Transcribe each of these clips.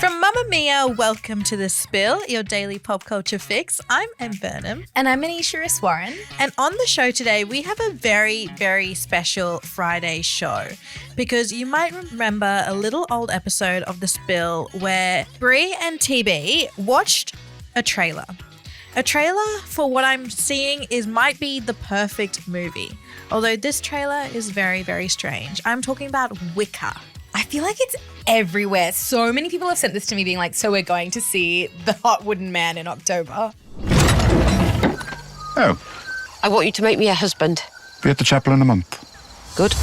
From Mamma Mia, welcome to The Spill, your daily pop culture fix. I'm Em Burnham. And I'm Anisha Warren. And on the show today, we have a very, very special Friday show because you might remember a little old episode of The Spill where Brie and TB watched a trailer. A trailer for what I'm seeing might be the perfect movie. Although this trailer is very, very strange. I'm talking about Wicker. I feel like it's everywhere. So many people have sent this to me being like, so we're going to see The Hot Wooden Man in October. Oh. I want you to make me a husband. Be at the chapel in a month. Good.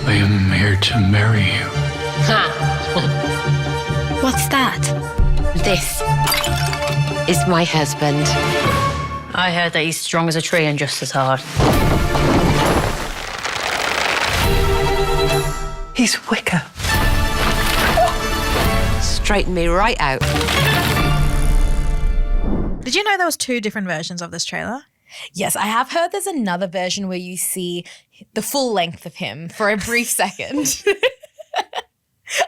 I am here to marry you. What's that? This is my husband. I heard that he's strong as a tree and just as hard. He's Wicker. Straighten me right out. Did you know there was 2 different versions of this trailer? Yes, I have heard there's another version where you see the full length of him for a brief second.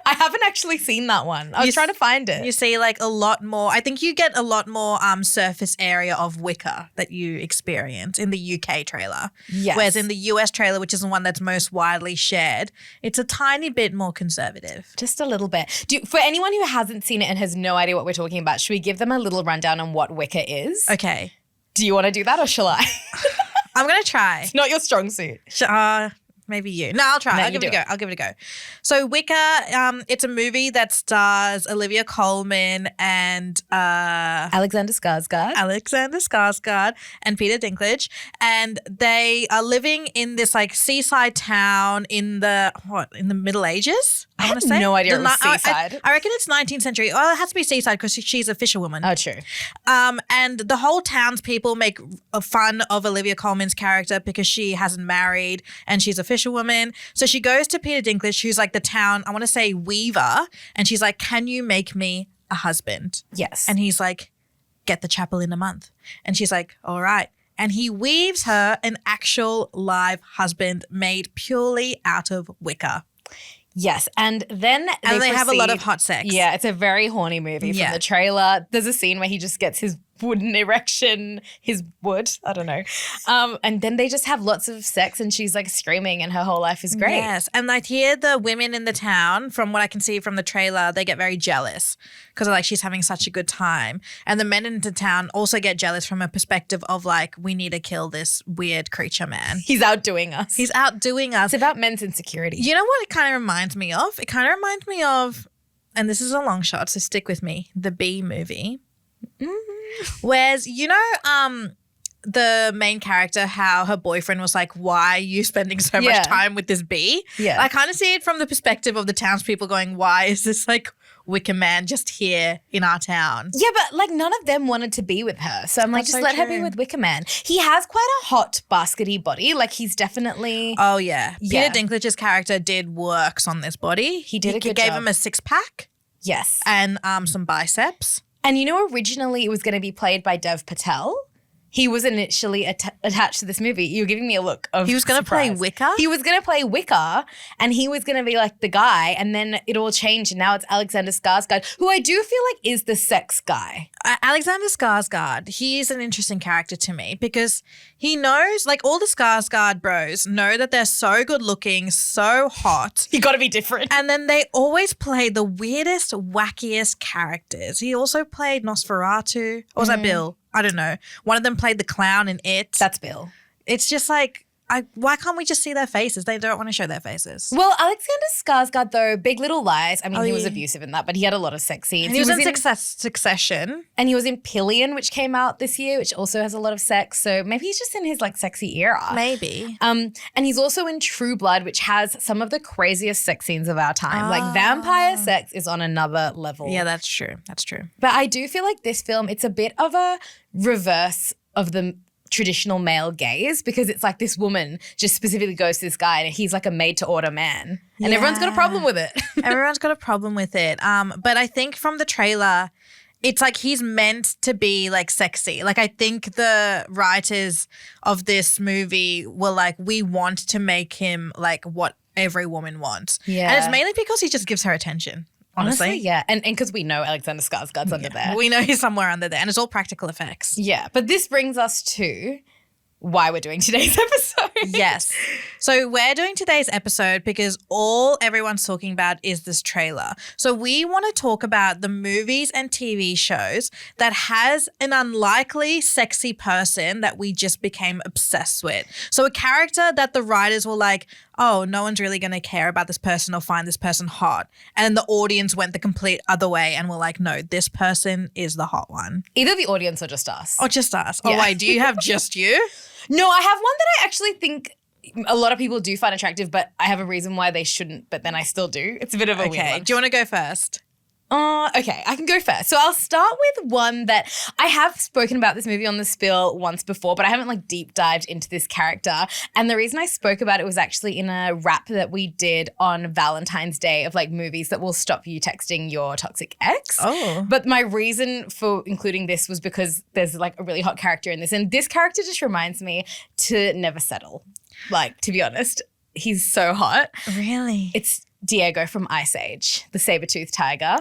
I haven't actually seen that one. I was trying to find it. You see like a lot more. I think you get a lot more surface area of Wicker that you experience in the UK trailer. Yes. Whereas in the US trailer, which is the one that's most widely shared, it's a tiny bit more conservative. Just a little bit. For anyone who hasn't seen it and has no idea what we're talking about, should we give them a little rundown on what Wicker is? Okay. Do you want to do that or shall I? I'm going to try. It's not your strong suit. Maybe you. No, I'll try. No, I'll give it a go. So Wicker, it's a movie that stars Olivia Colman and Alexander Skarsgård and Peter Dinklage, and they are living in this like seaside town in the Middle Ages. I had no idea it was seaside. I reckon it's 19th century. Well, it has to be seaside because she's a fisherwoman. Oh, true. And the whole townspeople make fun of Olivia Colman's character because she hasn't married and she's a fisherwoman. So she goes to Peter Dinklage, who's like the town, I want to say weaver, and she's like, can you make me a husband? Yes. And he's like, get the chapel in a month. And she's like, all right. And he weaves her an actual live husband made purely out of wicker. Yes, and then they have a lot of hot sex. Yeah, it's a very horny movie from the trailer. There's a scene where he just gets his wooden erection, his wood, I don't know. And then they just have lots of sex and she's like screaming and her whole life is great. Yes, and I hear the women in the town, from what I can see from the trailer, they get very jealous because like she's having such a good time. And the men in the town also get jealous from a perspective of like, we need to kill this weird creature man. He's outdoing us. It's about men's insecurity. You know what it kind of reminds me of? It kind of reminds me of, and this is a long shot, so stick with me, the Bee movie. Mm-hmm. Whereas, you know, the main character, how her boyfriend was like, why are you spending so much time with this bee? Yeah. I kind of see it from the perspective of the townspeople going, why is this like Wicker man just here in our town? Yeah, but like none of them wanted to be with her. So I'm like, just let her be with Wicker Man. He has quite a hot baskety body. Like he's definitely. Oh, yeah. Peter Dinklage's character did works on this body. He did a good job. He gave job. him a 6-pack. Yes. And some biceps. And you know, originally it was going to be played by Dev Patel. He was initially attached to this movie. You were giving me a look of He was going to play Wicker? He was going to play Wicker and he was going to be like the guy, and then it all changed and now it's Alexander Skarsgård, who I do feel like is the sex guy. Alexander Skarsgård, he is an interesting character to me because he knows, like all the Skarsgård bros know that they're so good looking, so hot. You got to be different. And then they always play the weirdest, wackiest characters. He also played Nosferatu. Or was that Bill? I don't know. One of them played the clown in It. That's Bill. It's just like, why can't we just see their faces? They don't want to show their faces. Well, Alexander Skarsgård, though, Big Little Lies. I mean, he was abusive in that, but he had a lot of sex scenes. And he was in Succession. And he was in Pillion, which came out this year, which also has a lot of sex. So maybe he's just in his like sexy era. Maybe. And he's also in True Blood, which has some of the craziest sex scenes of our time. Like vampire sex is on another level. Yeah, that's true. That's true. But I do feel like this film, it's a bit of a reverse of the traditional male gaze, because it's like this woman just specifically goes to this guy and he's like a made-to-order man. And everyone's got a problem with it. Everyone's got a problem with it. But I think from the trailer, it's like he's meant to be like sexy. Like I think the writers of this movie were like, we want to make him like what every woman wants. Yeah. And it's mainly because he just gives her attention. Honestly, yeah. And because we know Alexander Skarsgård's under there. We know he's somewhere under there and it's all practical effects. Yeah. But this brings us to why we're doing today's episode. Yes. So we're doing today's episode because all everyone's talking about is this trailer. So we want to talk about the movies and TV shows that has an unlikely sexy person that we just became obsessed with. So a character that the writers were like, oh, no one's really going to care about this person or find this person hot. And the audience went the complete other way and were like, no, this person is the hot one. Either the audience or just us. Or just us. Oh, wait, do you have just you? No, I have one that I actually think a lot of people do find attractive, but I have a reason why they shouldn't, but then I still do. It's a bit of a weird one. Do you want to go first? Okay, I can go first. So I'll start with one that I have spoken about this movie on the spill once before, but I haven't like deep dived into this character. And the reason I spoke about it was actually in a wrap that we did on Valentine's Day of like movies that will stop you texting your toxic ex. Oh. But my reason for including this was because there's like a really hot character in this. And this character just reminds me to never settle. Like, to be honest, he's so hot. Really? It's Diego from Ice Age, the saber-tooth tiger.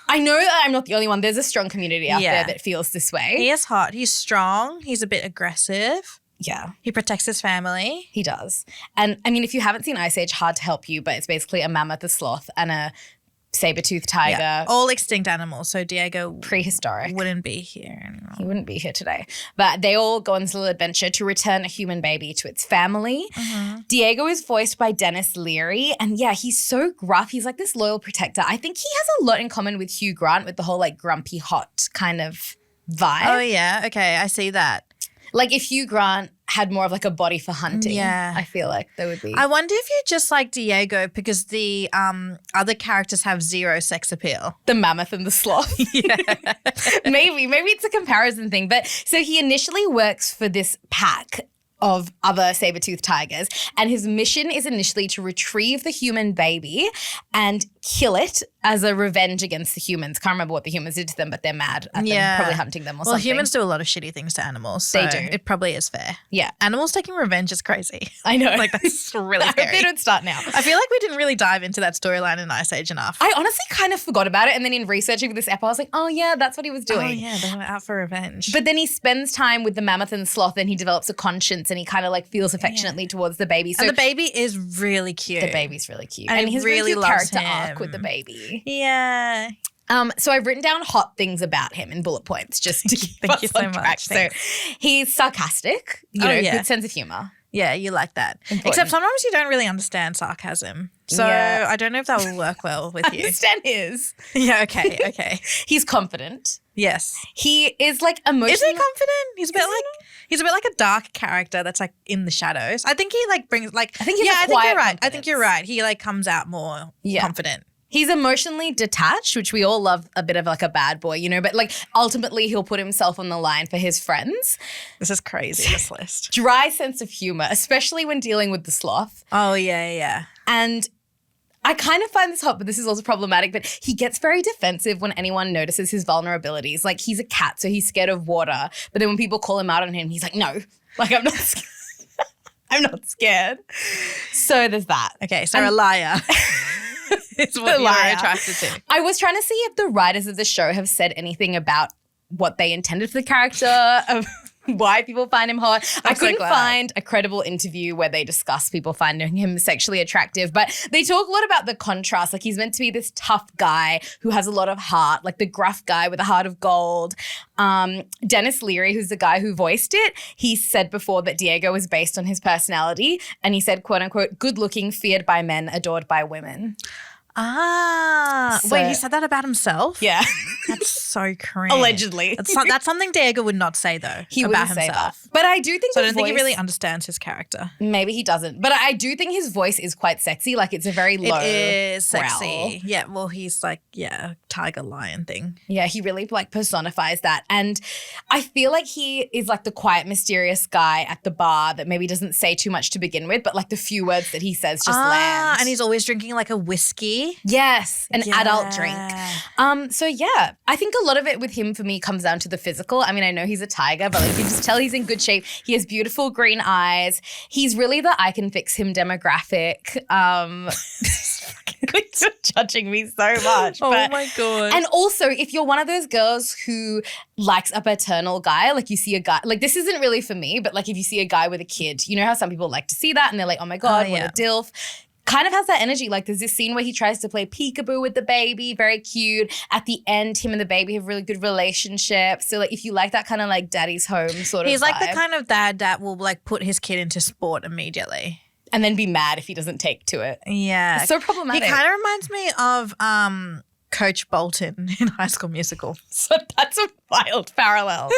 I know that I'm not the only one. There's a strong community out there that feels this way. He is hot. He's strong. He's a bit aggressive. Yeah. He protects his family. He does. And I mean, if you haven't seen Ice Age, hard to help you, but it's basically a mammoth, a sloth, and a saber-tooth tiger. Yeah. All extinct animals. So Diego prehistoric wouldn't be here anymore. He wouldn't be here today. But they all go on this little adventure to return a human baby to its family. Diego is voiced by Dennis Leary. And yeah, he's so gruff. He's like this loyal protector. I think he has a lot in common with Hugh Grant with the whole like grumpy hot kind of vibe. Oh yeah. Okay. I see that. Like if Hugh Grant had more of like a body for hunting, I feel like there would be. I wonder if you just like Diego because the other characters have zero sex appeal. The mammoth and the sloth. Yeah. Maybe it's a comparison thing. But so he initially works for this pack of other saber-tooth tigers, and his mission is initially to retrieve the human baby and kill it as a revenge against the humans. Can't remember what the humans did to them, but they're mad at them, probably hunting them or something. Well, humans do a lot of shitty things to animals. So they do. It probably is fair. Yeah. Animals taking revenge is crazy. I know. Like that's really scary. They don't start now. I feel like we didn't really dive into that storyline in Ice Age enough. I honestly kind of forgot about it, and then in researching for this app, I was like, oh yeah, that's what he was doing. Oh yeah, they were out for revenge. But then he spends time with the mammoth and the sloth, and he develops a conscience, and he kind of like feels affectionately towards the baby. So and the baby is really cute. The baby's really cute. And his really cute loves character him. arc with the baby. Yeah. So I've written down hot things about him in bullet points just to keep Thank us you so on track. much. So he's sarcastic, good sense of humor. Yeah, you like that. Important. Except sometimes you don't really understand sarcasm. So I don't know if that will work well with you. Understand his. Yeah, okay. He's confident. Yes. He is like emotional. Is he confident? He's a bit like a dark character that's like in the shadows. I think he like brings like I think he's I think you're right. I think you're right. He like comes out more confident. He's emotionally detached, which we all love a bit of like a bad boy, you know, but like ultimately he'll put himself on the line for his friends. This is crazy, this list. Dry sense of humor, especially when dealing with the sloth. Oh, yeah. And I kind of find this hot, but this is also problematic, but he gets very defensive when anyone notices his vulnerabilities. Like he's a cat, so he's scared of water. But then when people call him out on him, he's like, no, like I'm not scared. I'm not scared. So there's that. Okay, so a liar. It's what you're attracted to. I was trying to see if the writers of the show have said anything about what they intended for the character, of why people find him hot. I couldn't find a credible interview where they discuss people finding him sexually attractive, but they talk a lot about the contrast. Like he's meant to be this tough guy who has a lot of heart, like the gruff guy with a heart of gold. Dennis Leary, who's the guy who voiced it, he said before that Diego was based on his personality, and he said, quote unquote, good looking, feared by men, adored by women. Wait, he said that about himself? Yeah. That's so cringe. Allegedly. That's something Diego would not say, though, he about wouldn't himself. Say that. But I do think I don't think he really understands his character. Maybe he doesn't. But I do think his voice is quite sexy. Like it's a very low It is sexy. growl. Yeah, well, he's like, tiger lion thing. Yeah, he really like personifies that. And I feel like he is like the quiet, mysterious guy at the bar that maybe doesn't say too much to begin with, but like the few words that he says just land. And he's always drinking like a whiskey. Yes, an adult drink. So yeah, I think a lot of it with him for me comes down to the physical. I mean, I know he's a tiger, but like you can just tell he's in good shape. He has beautiful green eyes. He's really the I can fix him demographic. You're judging me so much. Oh my God. And also, if you're one of those girls who likes a paternal guy, like you see a guy, like this isn't really for me, but like if you see a guy with a kid, you know how some people like to see that and they're like, oh my God, what a DILF. Kind of has that energy. Like there's this scene where he tries to play peekaboo with the baby, very cute. At the end, him and the baby have really good relationship. So like if you like that kind of like daddy's home sort of He's like vibe, the kind of dad that will like put his kid into sport immediately. and then be mad if he doesn't take to it. Yeah. It's so problematic. He kind of reminds me of Coach Bolton in High School Musical. So that's a wild parallel.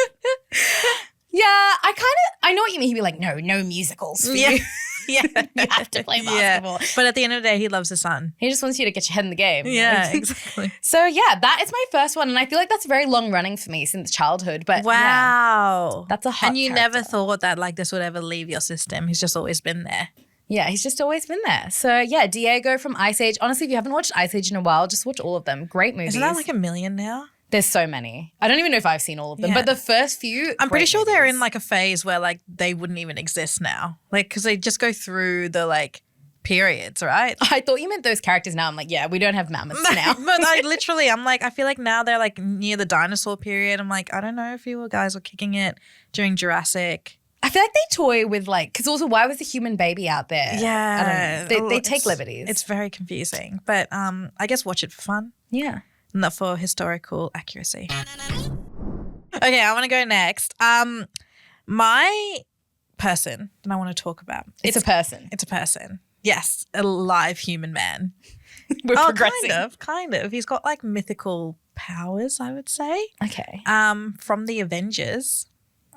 Yeah, I know what you mean. He'd be like, no musicals for you. Yeah. You have to play basketball. Yeah. But at the end of the day, he loves his son. He just wants you to get your head in the game. Yeah, exactly. So yeah, that is my first one. And I feel like that's very long running for me since childhood. But wow. yeah, that's a hot And you character. never thought that like this would ever leave your system. He's just always been there. Yeah, he's just always been there. So yeah, Diego from Ice Age. Honestly, if you haven't watched Ice Age in a while, just watch all of them. Great movies. Isn't that like 1 million now? There's so many. I don't even know if I've seen all of them, Yeah. but the first few, I'm pretty great sure they're movies. in like a phase where like they wouldn't even exist now. Like, because they just go through the like periods, right? I thought you meant those characters now. I'm like, yeah, we don't have mammoths now. But like literally, I'm like, I feel like now they're like near the dinosaur period. I'm like, I don't know if you guys were kicking it during Jurassic. I feel like they toy with like, because also why was the human baby out there? Yeah. I don't know. They take liberties. It's very confusing. But I guess watch it for fun, yeah. not for historical accuracy. Okay, I want to go next. My person that I want to talk about. It's a person. It's a person. Yes, a live human man. We're progressing. Kind of. He's got like mythical powers, I would say. Okay. From the Avengers,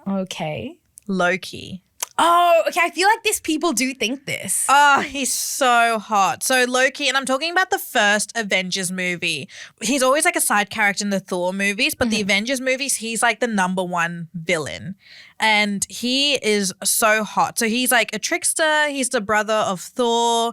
Okay. Loki. Oh, okay. I feel like people do think this. Oh, he's so hot. So Loki, and I'm talking about the first Avengers movie. He's always like a side character in the Thor movies, but the Avengers movies, he's like the number one villain. And he is so hot. So he's like a trickster. He's the brother of Thor.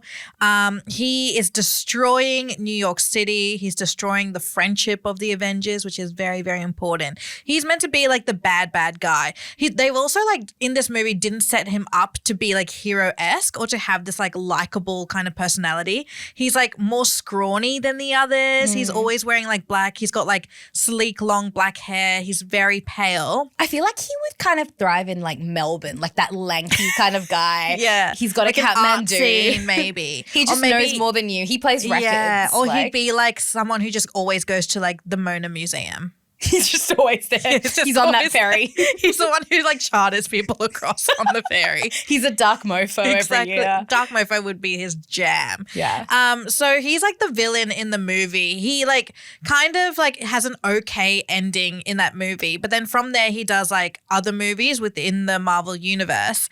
He is destroying New York City. He's destroying the friendship of the Avengers, which is very, very important. He's meant to be like the bad guy. They've also like in this movie didn't set him up to be like hero-esque or to have this like likable kind of personality. He's like more scrawny than the others. He's always wearing like black. He's got like sleek, long black hair. He's very pale. I feel like he would kind of thrive in like Melbourne, like that lanky kind of guy. Yeah. He's got like a an art Kathmandu. scene, maybe. He just knows more than you. He plays records. Yeah, or like, he'd be like someone who just always goes to like the Mona Museum. he's just always there. He's on that always ferry. there. He's the one who like charters people across on the ferry. He's a dark mofo every year. Dark Mofo would be his jam. Yeah. So he's like the villain in the movie. He like kind of like has an okay ending in that movie, but then from there he does like other movies within the Marvel universe.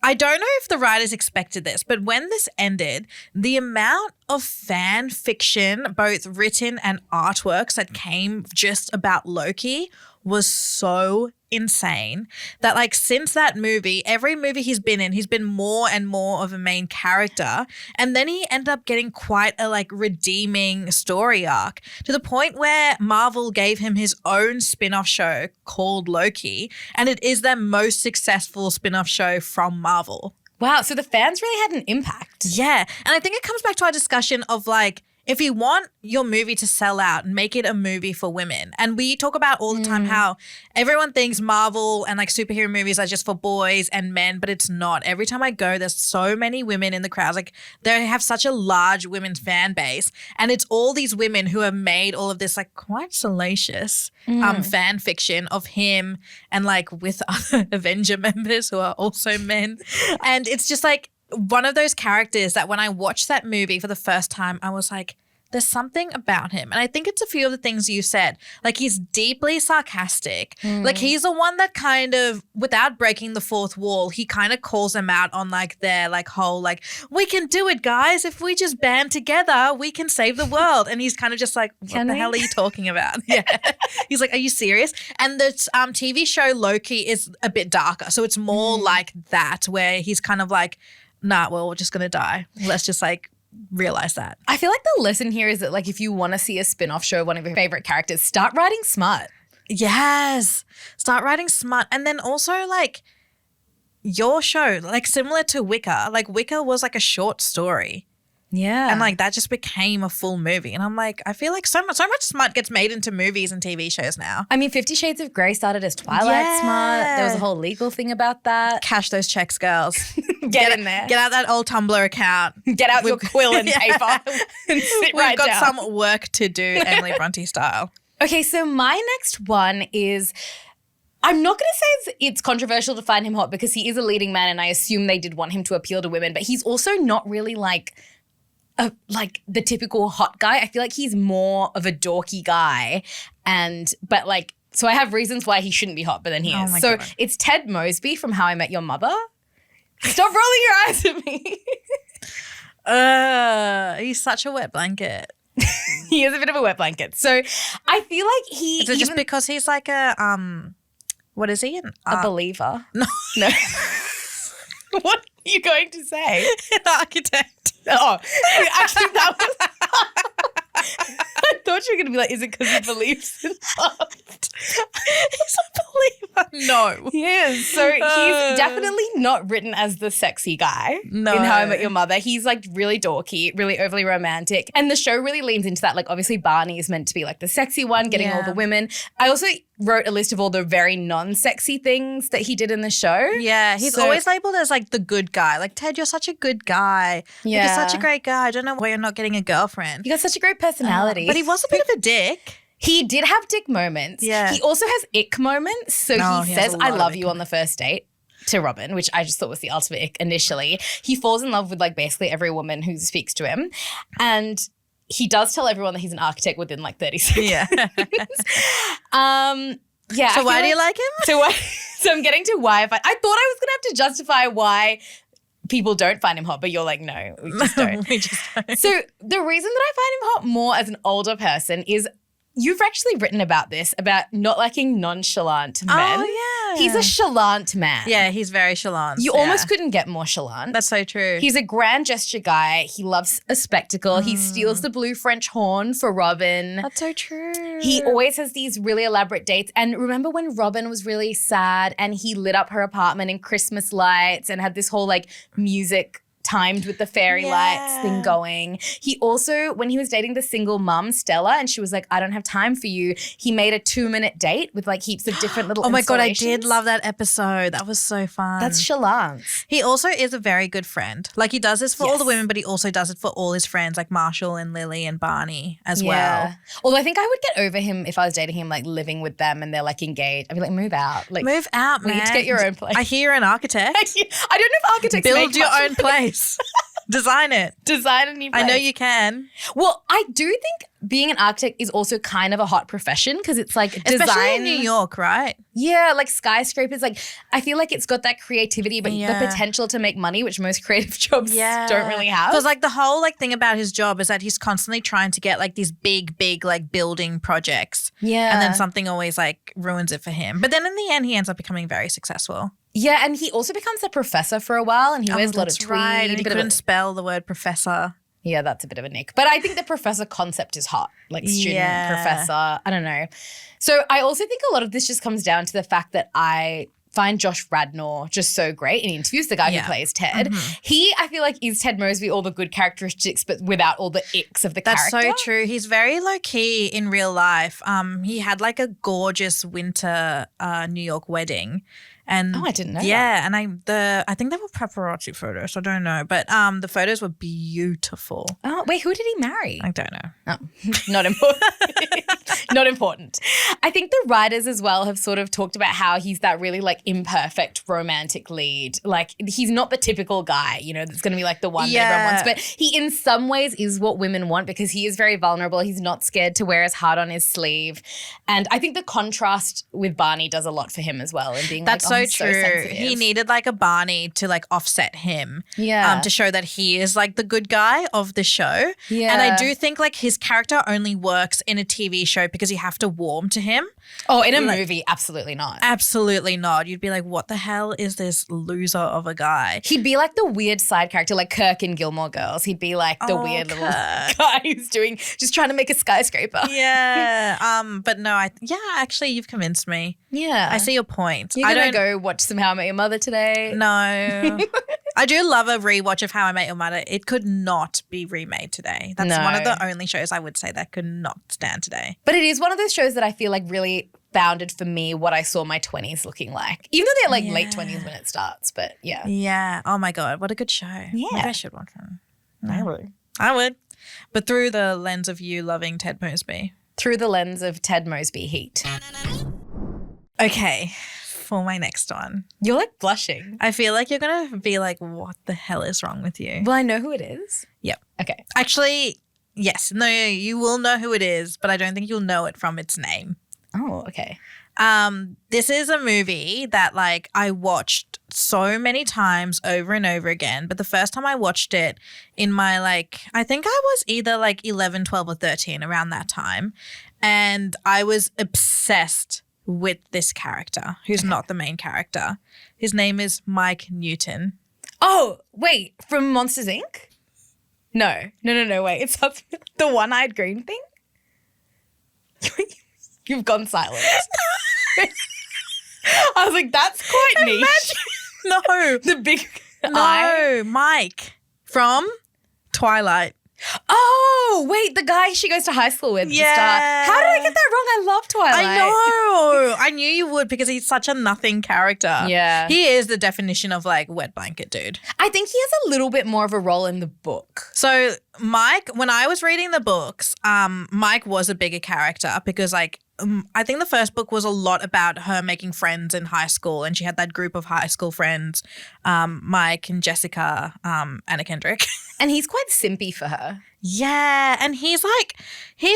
I don't know if the writers expected this, but when this ended, the amount of fan fiction, both written and artworks that came just about Loki was so insane that like since that movie, every movie he's been in, he's been more and more of a main character. And then he ended up getting quite a like redeeming story arc to the point where Marvel gave him his own spin-off show called Loki. And it is their most successful spin-off show from Marvel. Wow. So the fans really had an impact. Yeah. And I think it comes back to our discussion of like, if you want your movie to sell out, make it a movie for women. And we talk about all the time how everyone thinks Marvel and like superhero movies are just for boys and men, but it's not. Every time I go, there's so many women in the crowds. Like they have such a large women's fan base. And it's all these women who have made all of this like quite salacious fan fiction of him and like with other Avenger members who are also men. And it's just like, one of those characters that when I watched that movie for the first time, I was like, there's something about him. And I think it's a few of the things you said. Like he's deeply sarcastic. Like he's the one that kind of, without breaking the fourth wall, he kind of calls them out on like their like whole like, we can do it, guys. If we just band together, we can save the world. And he's kind of just like, what the hell are you talking about? Yeah. He's like, are you serious? And the TV show Loki is a bit darker. So it's more like that where he's kind of like, nah, well, we're just going to die. Let's just like realize that. I feel like the lesson here is that like if you want to see a spin-off show of one of your favorite characters, start writing smart. Yes. Start writing smart. And then also like your show, like similar to Wicker, like Wicker was like a short story. Yeah. And like that just became a full movie. And I'm like, I feel like so much smart gets made into movies and TV shows now. I mean, 50 Shades of Grey started as Twilight smart. There was a whole legal thing about that. Cash those checks, girls. Get in there. Get out that old Tumblr account. Get out your quill and paper and sit right down. We've got some work to do, Emily Bronte style. Okay, so my next one is, I'm not going to say it's controversial to find him hot because he is a leading man and I assume they did want him to appeal to women, but he's also not really like the typical hot guy. I feel like he's more of a dorky guy but like, so I have reasons why he shouldn't be hot, but then he is. So God. It's Ted Mosby from How I Met Your Mother. Stop rolling your eyes at me. He's such a wet blanket. He is a bit of a wet blanket. So I feel like Is it just because he's like a what is he? A believer? No. What are you going to say? An architect. Oh, actually that was I thought you were going to be like, is it because he believes in love? He's a believer. No. He is. So he's definitely not written as the sexy guy in How I Met Your Mother. He's like really dorky, really overly romantic. And the show really leans into that. Like obviously Barney is meant to be like the sexy one, getting all the women. I also wrote a list of all the very non-sexy things that he did in the show. Yeah, he's always labeled as like the good guy. Like, Ted, you're such a good guy. Yeah. Like, you're such a great guy. I don't know why you're not getting a girlfriend. You got such a great personality. But he was a bit of a dick. He did have dick moments. Yeah. He also has ick moments. So he says, I love you on the first date to Robin, which I just thought was the ultimate ick initially. He falls in love with like basically every woman who speaks to him. And he does tell everyone that he's an architect within like 30 seconds. Yeah. Yeah. So why do you like him? So I'm getting to why. I thought I was going to have to justify why people don't find him hot, but you're like, no, we just don't. We just don't. So the reason that I find him hot more as an older person is you've actually written about this, about not liking nonchalant men. Oh, yeah. He's a chalant man. Yeah, he's very chalant. You almost couldn't get more chalant. That's so true. He's a grand gesture guy. He loves a spectacle. He steals the blue French horn for Robin. That's so true. He always has these really elaborate dates. And remember when Robin was really sad and he lit up her apartment in Christmas lights and had this whole like music timed with the fairy lights thing going. He also, when he was dating the single mum, Stella, and she was like, I don't have time for you, he made a 2-minute date with like heaps of different little Oh my God, I did love that episode. That was so fun. That's chalant. He also is a very good friend. Like he does this for all the women, but he also does it for all his friends like Marshall and Lily and Barney as well. Although I think I would get over him if I was dating him like living with them and they're like engaged. I'd be like, move out. Like, move out, man. You need to get your own place. I hear you're an architect. I don't know if architects build your own place. Design it. Design a new place. I know you can. Well, I do think being an architect is also kind of a hot profession because it's like especially design. in New York, right? Yeah, like skyscrapers. Like I feel like it's got that creativity, but the potential to make money, which most creative jobs don't really have. Because like the whole like thing about his job is that he's constantly trying to get like these big like building projects. Yeah. And then something always like ruins it for him. But then in the end, he ends up becoming very successful. Yeah, and he also becomes a professor for a while and he wears a lot of tweed. Right. And he couldn't spell the word professor. Yeah, that's a bit of a nick. But I think the professor concept is hot, like student, professor, I don't know. So I also think a lot of this just comes down to the fact that I find Josh Radnor just so great in interviews, the guy who plays Ted. He, I feel like, is Ted Mosby, all the good characteristics, but without all the icks of the character. That's so true. He's very low-key in real life. He had like a gorgeous winter New York wedding. And I didn't know. Yeah, and I think they were paparazzi photos. I don't know, but the photos were beautiful. Oh wait, who did he marry? I don't know. Oh, not important. Not important. I think the writers as well have sort of talked about how he's that really like imperfect romantic lead. Like he's not the typical guy, you know, that's going to be like the one that everyone wants. But he in some ways is what women want because he is very vulnerable. He's not scared to wear his heart on his sleeve. And I think the contrast with Barney does a lot for him as well. And being that's like, so true. sensitive. He needed like a Barney to like offset him. Yeah. To show that he is like the good guy of the show. Yeah. And I do think like his character only works in a TV show show because you have to warm to him. Oh, in a movie, absolutely not. Absolutely not. You'd be like, what the hell is this loser of a guy? He'd be like the weird side character, like Kirk in Gilmore Girls. He'd be like the weird little guy who's just trying to make a skyscraper. Yeah. But no, actually, you've convinced me. Yeah. I see your point. You're going to go watch some How I Met Your Mother today? No. I do love a rewatch of How I Met Your Mother. It could not be remade today. That's one of the only shows I would say that could not stand today. But it is one of those shows that I feel like really founded for me what I saw my 20s looking like. Even though they're like late 20s when it starts, but yeah. Yeah. Oh my God. What a good show. Yeah. Maybe I should watch it. I would. But through the lens of you loving Ted Mosby. Through the lens of Ted Mosby heat. Okay. For my next one. You're like blushing. I feel like you're going to be like, what the hell is wrong with you? Well, I know who it is. Yep. Okay. Actually, yes. No, you will know who it is, but I don't think you'll know it from its name. Oh, okay. This is a movie that like I watched so many times over and over again. But the first time I watched it in my I think I was either like 11, 12 or 13 around that time. And I was obsessed with this character who's not the main character. His name is Mike Newton. Oh, wait, from Monsters, Inc.? No, wait. It's the one-eyed green thing? You've gone silent. I was like, that's quite niche. No. The big eye. No, Mike from Twilight. Oh, wait, the guy she goes to high school with. Yeah. The star. How did I get that wrong? I love Twilight. I know. I knew you would because he's such a nothing character. Yeah. He is the definition of like wet blanket dude. I think he has a little bit more of a role in the book. So Mike, when I was reading the books, Mike was a bigger character because I think the first book was a lot about her making friends in high school, and she had that group of high school friends, Mike and Jessica, Anna Kendrick. And he's quite simpy for her. Yeah, and he's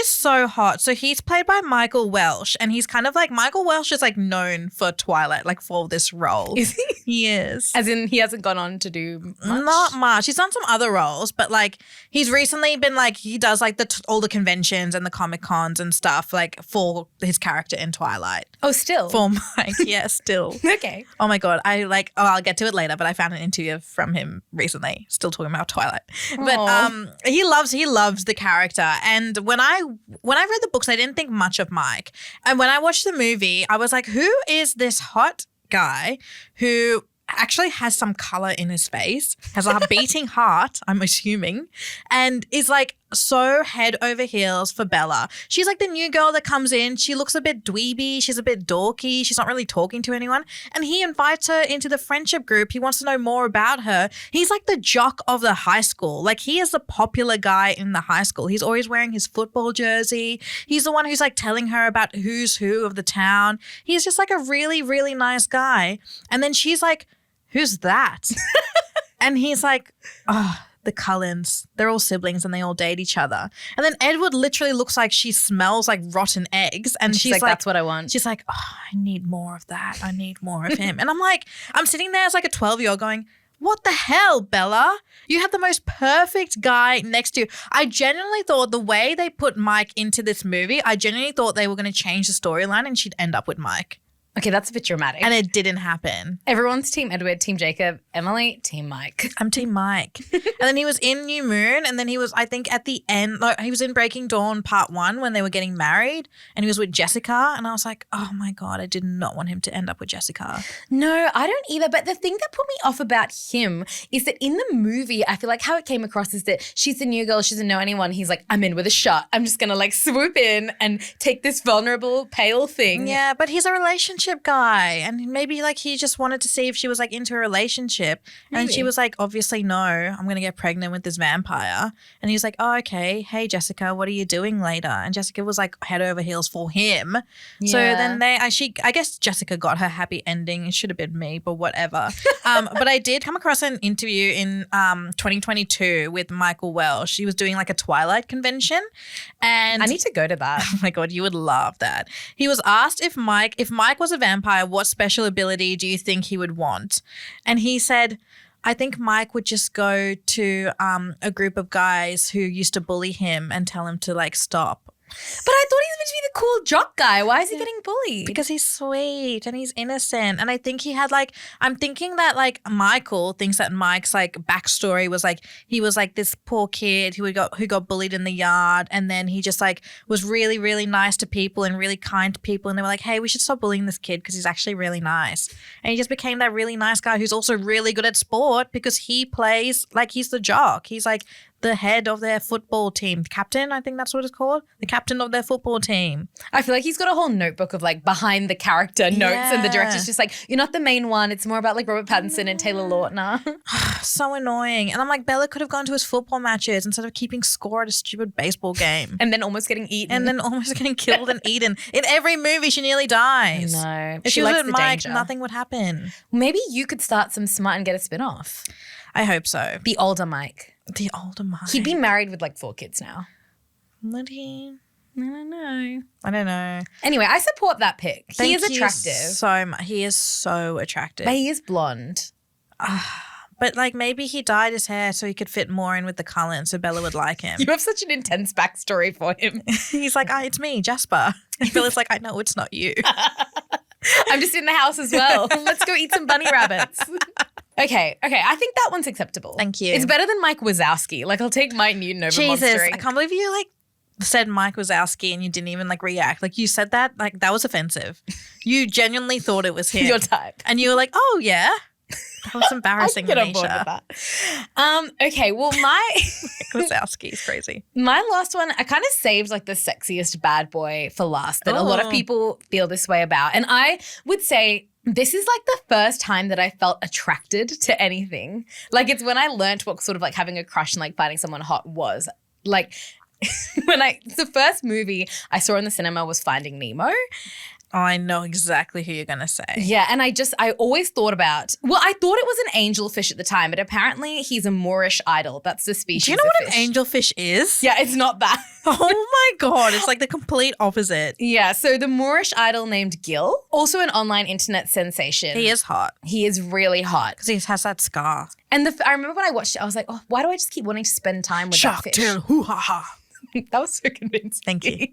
so hot. So he's played by Michael Welsh, and he's kind of like Michael Welsh is like known for Twilight, like for this role. Is he? He is. As in he hasn't gone on to do much? Not much. He's done some other roles, but like he's recently been like he does like all the conventions and the Comic Cons and stuff like for his character in Twilight. Oh, still? For Mike, yeah, still. Okay. Oh my God. I'll get to it later, but I found an interview from him recently, still talking about Twilight. Aww. But he loves the character. And when I read the books, I didn't think much of Mike. And when I watched the movie, I was like, who is this hot guy who actually has some color in his face, has a beating heart, I'm assuming, and is like so head over heels for Bella. She's like the new girl that comes in. She looks a bit dweeby. She's a bit dorky. She's not really talking to anyone. And he invites her into the friendship group. He wants to know more about her. He's like the jock of the high school. Like he is the popular guy in the high school. He's always wearing his football jersey. He's the one who's like telling her about who's who of the town. He's just like a really, really nice guy. And then she's like, who's that? And he's like, oh, the Cullens. They're all siblings and they all date each other. And then Edward literally looks like she smells like rotten eggs. And she's like, that's what I want. She's like, oh, I need more of that. I need more of him. And I'm sitting there as like a 12-year-old going, what the hell, Bella? You have the most perfect guy next to you. I genuinely thought the way they put Mike into this movie, I genuinely thought they were going to change the storyline and she'd end up with Mike. Okay, that's a bit dramatic. And it didn't happen. Everyone's Team Edward, Team Jacob, Emily, Team Mike. I'm Team Mike. And then he was in New Moon, and then he was, I think, at the end, like, he was in Breaking Dawn Part 1 when they were getting married, and he was with Jessica, and I was like, oh my God, I did not want him to end up with Jessica. No, I don't either. But the thing that put me off about him is that in the movie, I feel like how it came across is that she's the new girl, she doesn't know anyone. He's like, I'm in with a shot. I'm just going to like swoop in and take this vulnerable, pale thing. Yeah, but he's a relationship guy. And maybe like he just wanted to see if she was like into a relationship. Maybe. And she was like, obviously no, I'm going to get pregnant with this vampire. And he was like, oh, okay. Hey, Jessica, what are you doing later? And Jessica was like head over heels for him. Yeah. So then I guess Jessica got her happy ending. It should have been me, but whatever. But I did come across an interview in 2022 with Michael Welsh. He was doing like a Twilight convention. And I need to go to that. Oh my God, you would love that. He was asked if Mike was a vampire, what special ability do you think he would want? And he said, I think Mike would just go to a group of guys who used to bully him and tell him to like stop. But I thought he was meant to be the cool jock guy. Why is he getting bullied? Because he's sweet and he's innocent. And I think he had like, I'm thinking that like Michael thinks that Mike's like backstory was like, he was like this poor kid who got bullied in the yard. And then he just like was really, really nice to people and really kind to people. And they were like, hey, we should stop bullying this kid because he's actually really nice. And he just became that really nice guy who's also really good at sport because he plays like he's the jock. He's like the head of their football team. The captain, I think that's what it's called. The captain of their football team. I feel like he's got a whole notebook of like behind the character notes and the director's just like, you're not the main one. It's more about like Robert Pattinson and Taylor Lautner. So annoying. And I'm like, Bella could have gone to his football matches instead of keeping score at a stupid baseball game. And then almost getting eaten. And then almost getting killed and eaten. In every movie, she nearly dies. No. If she was with Mike, nothing would happen. Maybe you could start some smart and get a spinoff. I hope so. The older Mike. The older Mike. He'd be married with like 4 kids now. Would he? I don't know. Anyway, I support that pick. He is attractive. He is so attractive. But he is blonde. But like maybe he dyed his hair so he could fit more in with the colour and so Bella would like him. You have such an intense backstory for him. He's like, it's me, Jasper. And Bella's like, I know it's not you. I'm just in the house as well. Let's go eat some bunny rabbits. Okay. I think that one's acceptable. Thank you. It's better than Mike Wazowski. Like, I'll take Mike Newton over Monstering. I can't believe you like said Mike Wazowski and you didn't even like react. Like you said that, like that was offensive. You genuinely thought it was him. Your type. And you were like, oh yeah. That was embarrassing. I can get on board with that. Okay, well my Wazowski is crazy. My last one, I kind of saved like the sexiest bad boy for last that a lot of people feel this way about. And I would say this is like the first time that I felt attracted to anything. Like it's when I learnt what sort of like having a crush and like finding someone hot was. Like the first movie I saw in the cinema was Finding Nemo. Oh, I know exactly who you're going to say. Yeah, and I always thought about, I thought it was an angelfish at the time, but apparently he's a Moorish idol. That's the species. Do you know what an angelfish is? Yeah, it's not that. Oh my God, it's like the complete opposite. Yeah, so the Moorish idol named Gil, also an online internet sensation. He is hot. He is really hot. Because he has that scar. And I remember when I watched it, I was like, why do I just keep wanting to spend time with that fish? Shark tail, hoo-ha-ha. That was so convincing. Thank you.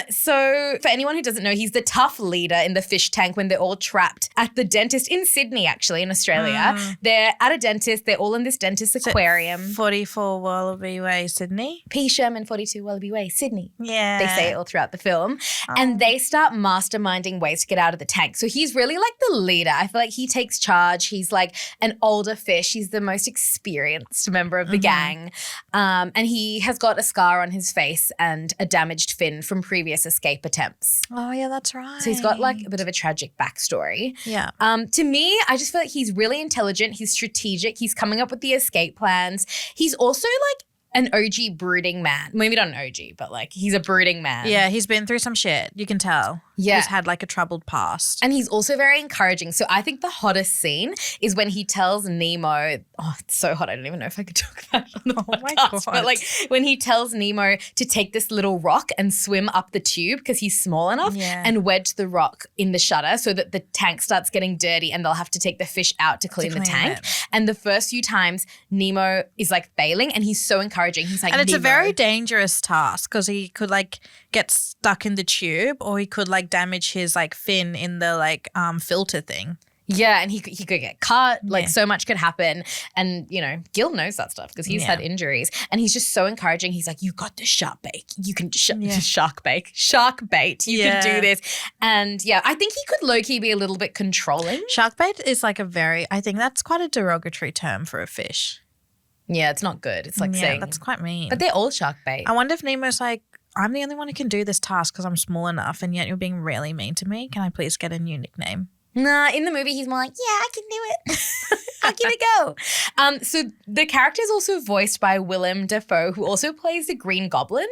So for anyone who doesn't know, he's the tough leader in the fish tank when they're all trapped at the dentist in Sydney, actually, in Australia. They're at a dentist. They're all in this dentist aquarium. 44 Wallaby Way, Sydney. P. Sherman, 42 Wallaby Way, Sydney. Yeah. They say it all throughout the film. And they start masterminding ways to get out of the tank. So he's really like the leader. I feel like he takes charge. He's like an older fish. He's the most experienced member of the gang. And he has got a scar on his face and a damaged fin from previous escape attempts. Oh, yeah, that's right. So he's got like a bit of a tragic backstory. Yeah. To me, I just feel like he's really intelligent. He's strategic. He's coming up with the escape plans. He's also like an OG brooding man. Maybe not an OG, but like he's a brooding man. Yeah, he's been through some shit. You can tell. Yeah. He's had like a troubled past. And he's also very encouraging. So I think the hottest scene is when he tells Nemo, it's so hot. I don't even know if I could talk about it on the podcast. My God. But like when he tells Nemo to take this little rock and swim up the tube because he's small enough and wedge the rock in the shutter so that the tank starts getting dirty and they'll have to take the fish out to clean the tank. And the first few times Nemo is like failing and he's so encouraging. He's like, and it's Nemo. a very dangerous task because he could like get stuck in the tube or he could like damage his like fin in the like filter thing. Yeah, and he could get cut. Like so much could happen. And, you know, Gil knows that stuff because he's had injuries. And he's just so encouraging. He's like, you got the shark bait. You can shark bait. You can do this. And yeah, I think he could low-key be a little bit controlling. Shark bait is like I think that's quite a derogatory term for a fish. Yeah, it's not good. It's like saying. That's quite mean. But they're all shark bait. I wonder if Nemo's like, I'm the only one who can do this task because I'm small enough and yet you're being really mean to me. Can I please get a new nickname? Nah, in the movie, he's more like, yeah, I can do it. I'll give it a go. So the character is also voiced by Willem Dafoe, who also plays the Green Goblin.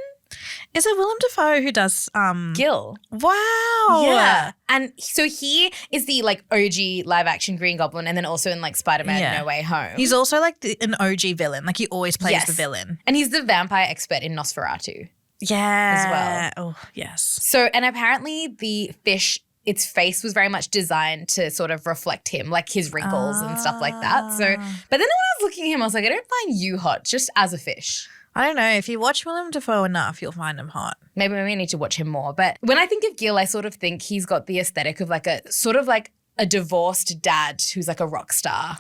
Is it Willem Dafoe who does Gil? Wow. Yeah. And so he is the like OG live action Green Goblin and then also in like Spider-Man No Way Home. He's also like an OG villain. Like he always plays the villain. And he's the vampire expert in Nosferatu. Yeah. As well. Oh, yes. So, and apparently the fish, its face was very much designed to sort of reflect him, like his wrinkles and stuff like that. So, but then when I was looking at him, I was like, I don't find you hot, just as a fish. I don't know. If you watch Willem Dafoe enough, you'll find him hot. Maybe I need to watch him more. But when I think of Gil, I sort of think he's got the aesthetic of like a sort of like a divorced dad who's like a rock star.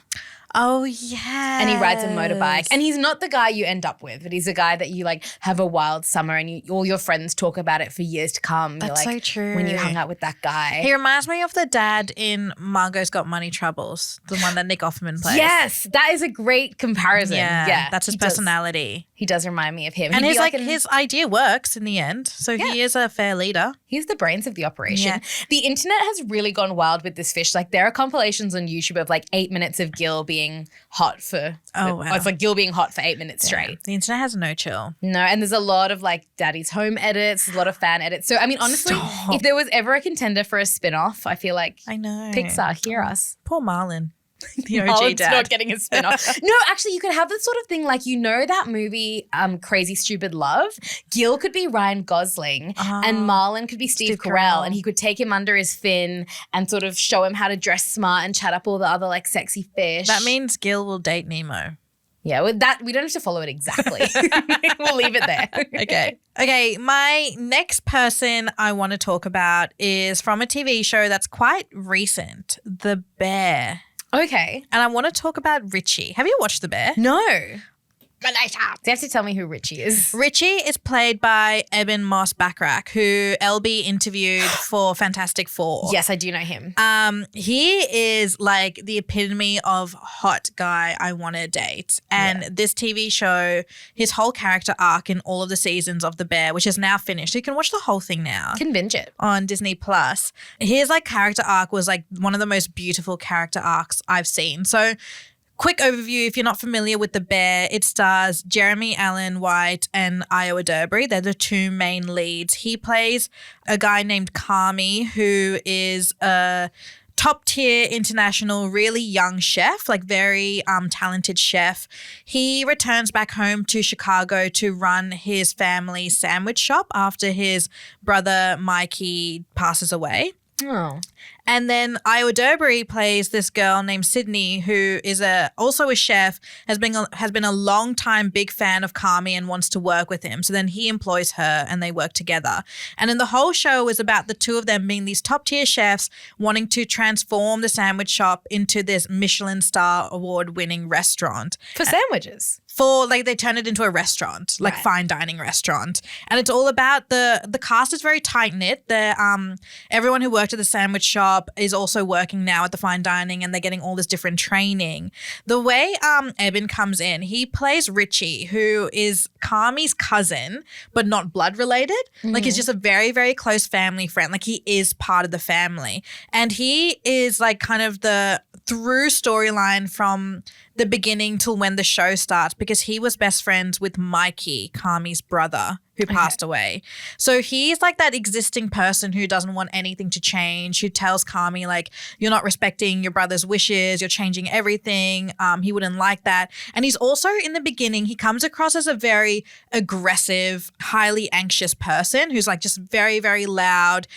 Oh, yeah. And he rides a motorbike. And he's not the guy you end up with, but he's a guy that you like have a wild summer and all your friends talk about it for years to come. That's You're like, so true. When you hung out with that guy. He reminds me of the dad in Margot's Got Money Troubles, the one that Nick Offerman plays. Yes, that is a great comparison. Yeah, that's his personality. He does remind me of him. And his idea works in the end. So he is a fair leader. He's the brains of the operation. Yeah. The internet has really gone wild with this fish. Like there are compilations on YouTube of like 8 minutes of Gil being hot for it's like Gil being hot for 8 minutes straight. The internet has no chill. No, and there's a lot of like Daddy's Home edits, a lot of fan edits. So I mean honestly, if there was ever a contender for a spin-off, I feel like I know. Pixar, hear us. Poor Marlon. The OG Marlon's dad. not getting a spin-off. No, actually you could have this sort of thing like that movie Crazy Stupid Love? Gil could be Ryan Gosling and Marlon could be Steve Carell and he could take him under his fin and sort of show him how to dress smart and chat up all the other like sexy fish. That means Gil will date Nemo. Yeah, with that we don't have to follow it exactly. We'll leave it there. Okay, my next person I want to talk about is from a TV show that's quite recent, The Bear. Okay. And I want to talk about Richie. Have you watched The Bear? No. You have to tell me who Richie is. Richie is played by Eben Moss-Backrack, who LB interviewed for Fantastic Four. Yes, I do know him. He is like the epitome of hot guy I want to date. And this TV show, his whole character arc in all of the seasons of The Bear, which is now finished. You can watch the whole thing now. Can binge it. On Disney Plus. His like character arc was like one of the most beautiful character arcs I've seen. So quick overview, if you're not familiar with The Bear, it stars Jeremy Allen White and Iowa Durbury. They're the two main leads. He plays a guy named Kami, who is a top-tier international, really young chef, like very talented chef. He returns back home to Chicago to run his family sandwich shop after his brother Mikey passes away. Oh. And then Iowa Durbury plays this girl named Sydney, who is also a chef, has been a long time big fan of Kami and wants to work with him. So then he employs her and they work together. And then the whole show is about the two of them being these top tier chefs wanting to transform the sandwich shop into this Michelin star award winning restaurant. For sandwiches? They turn it into a restaurant, like fine dining restaurant. And it's all about the cast is very tight knit. Everyone who worked at the sandwich shop is also working now at the fine dining and they're getting all this different training. The way Eben comes in, he plays Richie, who is Kami's cousin, but not blood related. Mm-hmm. Like he's just a very, very close family friend. Like he is part of the family. And he is like kind of the through storyline from the beginning till when the show starts, because he was best friends with Mikey, Kami's brother, who passed away. So he's like that existing person who doesn't want anything to change, who tells Kami like, you're not respecting your brother's wishes, you're changing everything. He wouldn't like that. And he's also, in the beginning, he comes across as a very aggressive, highly anxious person who's like just very, very loud,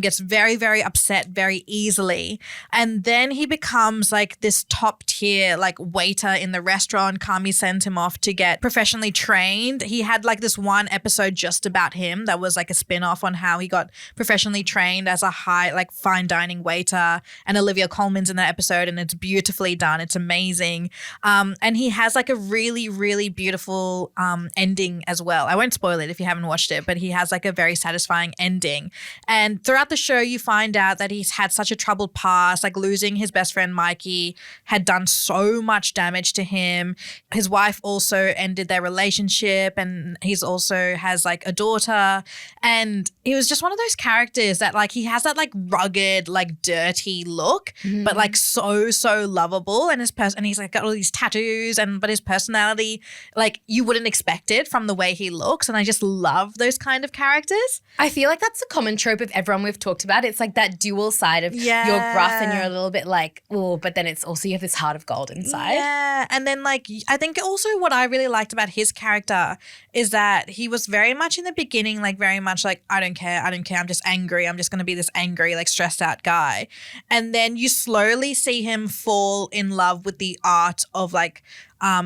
gets very, very upset very easily. And then he becomes like this top tier like waiter in the restaurant. Kami sends him off to get professionally trained. He had like this one episode just about him that was like a spin-off on how he got professionally trained as a high like fine dining waiter, and Olivia Colman's in that episode and it's beautifully done. It's amazing. And he has like a really, really beautiful ending as well. I won't spoil it if you haven't watched it, but he has like a very satisfying ending. And throughout the show you find out that he's had such a troubled past, like losing his best friend Mikey had done so much damage to him. His wife also ended their relationship and he's also has like a daughter, and he was just one of those characters that like he has that like rugged like dirty look, but like so lovable, and he's like got all these tattoos but his personality like you wouldn't expect it from the way he looks, and I just love those kind of characters. I feel like that's a common trope of everyone we've talked about. It's like that dual side of you're gruff and you're a little bit like, oh, but then it's also you have this heart of gold inside. Yeah, and then like I think also what I really liked about his character is that he was very much in the beginning like very much like I don't care, I'm just angry, I'm just going to be this angry like stressed out guy. And then you slowly see him fall in love with the art of like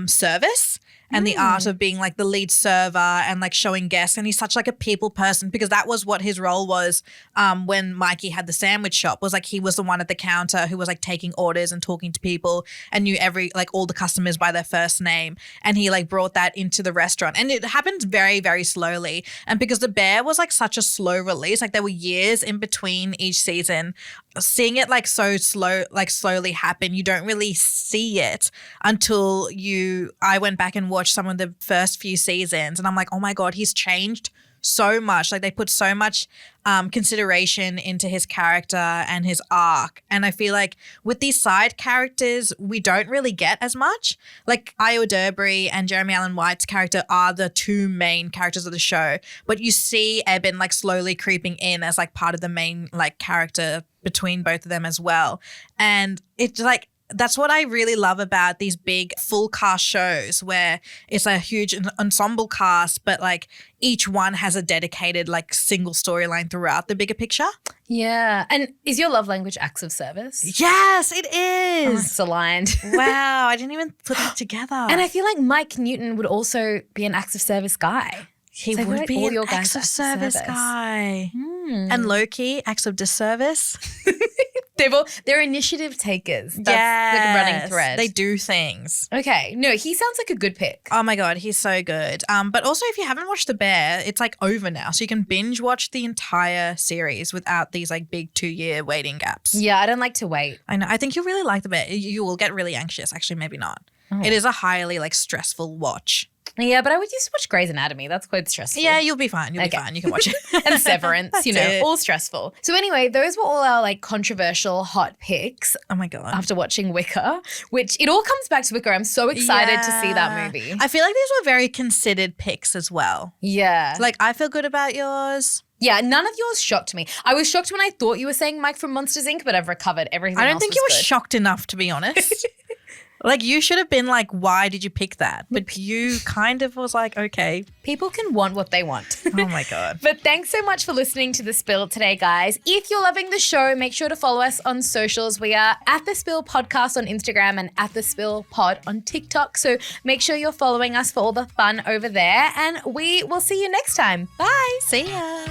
service and the art of being like the lead server and like showing guests. And he's such like a people person because that was what his role was when Mikey had the sandwich shop, was like he was the one at the counter who was like taking orders and talking to people and knew all the customers by their first name. And he like brought that into the restaurant, and it happened very, very slowly. And because The Bear was like such a slow release, like there were years in between each season, seeing it like so slow, like slowly happen, you don't really see it until I went back and watched some of the first few seasons, and I'm like, oh my God, he's changed so much. Like they put so much consideration into his character and his arc. And I feel like with these side characters, we don't really get as much. Like Io Durbury and Jeremy Allen White's character are the two main characters of the show, but you see Eben like slowly creeping in as like part of the main like character between both of them as well. And it's like, that's what I really love about these big full cast shows where it's a huge ensemble cast, but like each one has a dedicated like single storyline throughout the bigger picture. Yeah. And is your love language acts of service? Yes, it Oh, is. it's aligned. Wow, I didn't even put that together. And I feel like Mike Newton would also be an acts of service guy. He So I feel would like be all an your guys acts of acts of service service. guy. And low-key, acts of disservice. They're initiative takers. That's the running thread. They do things. Okay. No, he sounds like a good pick. Oh my God, he's so good. But also if you haven't watched The Bear, it's like over now. So you can binge watch the entire series without these like big 2-year waiting gaps. Yeah, I don't like to wait. I know. I think you'll really like The Bear. You will get really anxious. Actually, maybe not. It is a highly like stressful watch. Yeah, but I would used to watch Grey's Anatomy. That's quite stressful. Yeah, you'll be fine. You'll be fine. You can watch it. And Severance, That's all stressful. So anyway, those were all our like controversial hot picks Oh my God. after watching Wicker, which it all comes back to Wicker. I'm so excited to see that Yeah. movie. I feel like these were very considered picks as well. Yeah. Like I feel good about yours. Yeah, none of yours shocked me. I was shocked when I thought you were saying Mike from Monsters, Inc., but I've recovered everything I don't else think was you were good. shocked enough, to be honest. Like you should have been like, why did you pick that? But you kind of was like, okay. People can want what they want. Oh my God. But thanks so much for listening to The Spill today, guys. If you're loving the show, make sure to follow us on socials. We are at The Spill Podcast on Instagram and at The Spill Pod on TikTok. So make sure you're following us for all the fun over there. And we will see you next time. Bye. See ya.